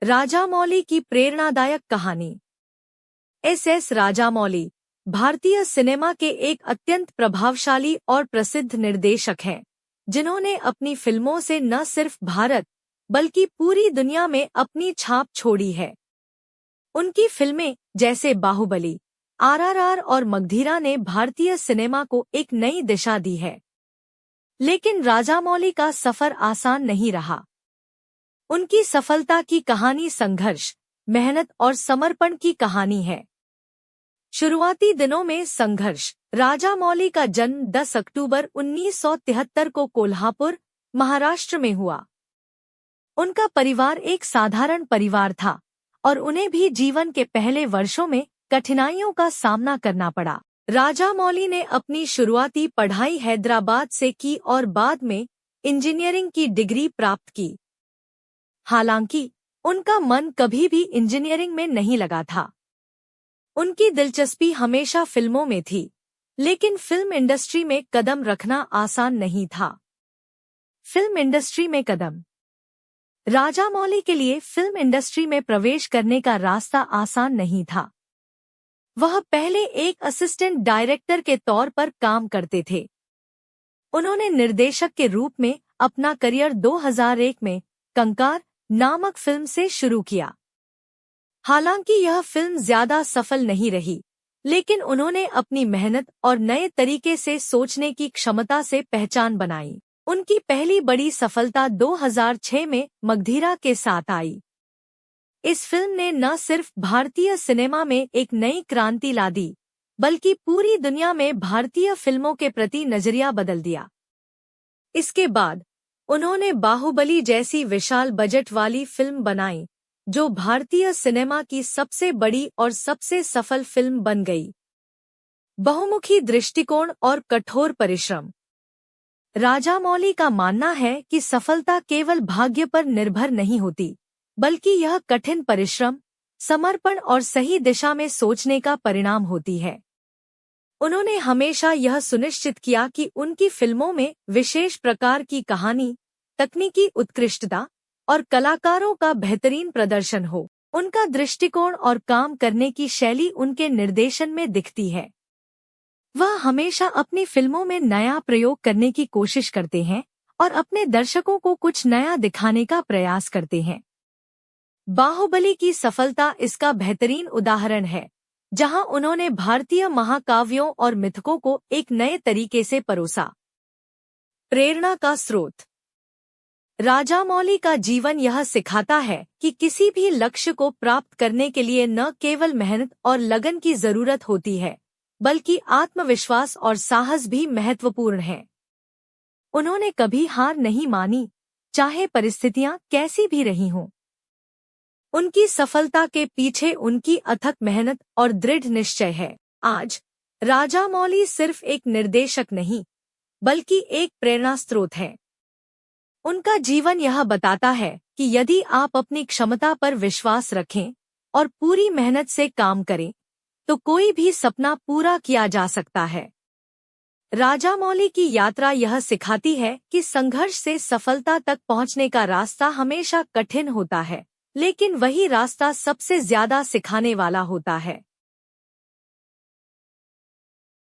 राजामौली की प्रेरणादायक कहानी। एस राजामौली भारतीय सिनेमा के एक अत्यंत प्रभावशाली और प्रसिद्ध निर्देशक हैं, जिन्होंने अपनी फिल्मों से न सिर्फ भारत बल्कि पूरी दुनिया में अपनी छाप छोड़ी है। उनकी फिल्में जैसे बाहुबली, आरआरआर और मगधीरा ने भारतीय सिनेमा को एक नई दिशा दी है। लेकिन राजामौली का सफर आसान नहीं रहा। उनकी सफलता की कहानी संघर्ष, मेहनत और समर्पण की कहानी है। शुरुआती दिनों में संघर्ष। राजामौली का जन्म 10 अक्टूबर 1973 को कोल्हापुर, महाराष्ट्र में हुआ। उनका परिवार एक साधारण परिवार था और उन्हें भी जीवन के पहले वर्षों में कठिनाइयों का सामना करना पड़ा। राजामौली ने अपनी शुरुआती पढ़ाई हैदराबाद से की और बाद में इंजीनियरिंग की डिग्री प्राप्त की। हालांकि उनका मन कभी भी इंजीनियरिंग में नहीं लगा था। उनकी दिलचस्पी हमेशा फिल्मों में थी, लेकिन फिल्म इंडस्ट्री में कदम रखना आसान नहीं था। फिल्म इंडस्ट्री में कदम। राजामौली के लिए फिल्म इंडस्ट्री में प्रवेश करने का रास्ता आसान नहीं था। वह पहले एक असिस्टेंट डायरेक्टर के तौर पर काम करते थे। उन्होंने निर्देशक के रूप में अपना करियर 2001 में कंकार नामक फिल्म से शुरू किया। हालांकि यह फिल्म ज्यादा सफल नहीं रही, लेकिन उन्होंने अपनी मेहनत और नए तरीके से सोचने की क्षमता से पहचान बनाई। उनकी पहली बड़ी सफलता 2006 में मगधीरा के साथ आई। इस फिल्म ने न सिर्फ भारतीय सिनेमा में एक नई क्रांति ला दी, बल्कि पूरी दुनिया में भारतीय फिल्मों के प्रति नजरिया बदल दिया। इसके बाद उन्होंने बाहुबली जैसी विशाल बजट वाली फिल्म बनाई, जो भारतीय सिनेमा की सबसे बड़ी और सबसे सफल फिल्म बन गई। बहुमुखी दृष्टिकोण और कठोर परिश्रम। राजामौली का मानना है कि सफलता केवल भाग्य पर निर्भर नहीं होती, बल्कि यह कठिन परिश्रम, समर्पण और सही दिशा में सोचने का परिणाम होती है। उन्होंने हमेशा यह सुनिश्चित किया कि उनकी फिल्मों में विशेष प्रकार की कहानी, तकनीकी उत्कृष्टता और कलाकारों का बेहतरीन प्रदर्शन हो। उनका दृष्टिकोण और काम करने की शैली उनके निर्देशन में दिखती है। वह हमेशा अपनी फिल्मों में नया प्रयोग करने की कोशिश करते हैं और अपने दर्शकों को कुछ नया दिखाने का प्रयास करते हैं। बाहुबली की सफलता इसका बेहतरीन उदाहरण है, जहां उन्होंने भारतीय महाकाव्यों और मिथकों को एक नए तरीके से परोसा। प्रेरणा का स्रोत। राजामौली का जीवन यह सिखाता है कि किसी भी लक्ष्य को प्राप्त करने के लिए न केवल मेहनत और लगन की जरूरत होती है, बल्कि आत्मविश्वास और साहस भी महत्वपूर्ण है। उन्होंने कभी हार नहीं मानी, चाहे परिस्थितियां कैसी भी रही हों। उनकी सफलता के पीछे उनकी अथक मेहनत और दृढ़ निश्चय है। आज राजामौली सिर्फ एक निर्देशक नहीं, बल्कि एक प्रेरणा स्रोत है। उनका जीवन यह बताता है कि यदि आप अपनी क्षमता पर विश्वास रखें और पूरी मेहनत से काम करें, तो कोई भी सपना पूरा किया जा सकता है। राजामौली की यात्रा यह सिखाती है कि संघर्ष से सफलता तक पहुंचने का रास्ता हमेशा कठिन होता है, लेकिन वही रास्ता सबसे ज्यादा सिखाने वाला होता है।